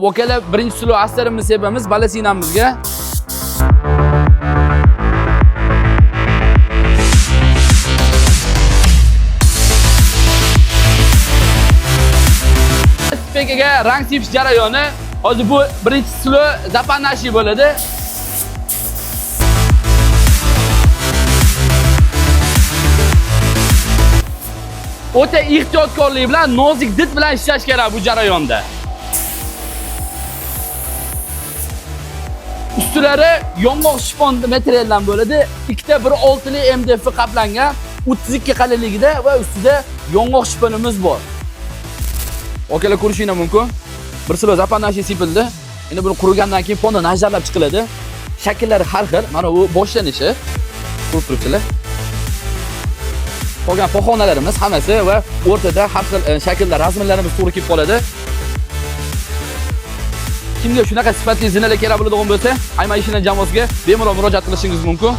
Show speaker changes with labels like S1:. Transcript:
S1: Vokala birinchi silo astarimizni sepamiz balasinamizga. Spekaga rang sepish jarayoni. Hozir bu birinchi silo zapanashi bo'ladi. O'ta ehtiyotkorlik bilan, nozik did bilan ishlash kerak bu jarayonda. Ustilari yong'oq shifon materialdan bo'ladi. Ikkita 1.6li MDF qaplangan, 32 qalinligida va ustida yong'oq shifonimiz bor. Okalar ko'rishingiz mumkin. Bir silo zapanashi sepildi. Endi buni qurigandan keyin fonda najjarlab chiqiladi. Shakllari har xil. Mana bu boshlanishi. Ko'rib turibsizlar. Qolgan poxonalarimiz hammasi va o'rtada har xil shakllar, rasmlarimiz to'g'ri kelib qoladi. Kimga shunaqa sifatli zinalar kerak bo'ladigan bo'lsa, Ayma ishining jamoasiga bemalol murojaat qilishingiz mumkin.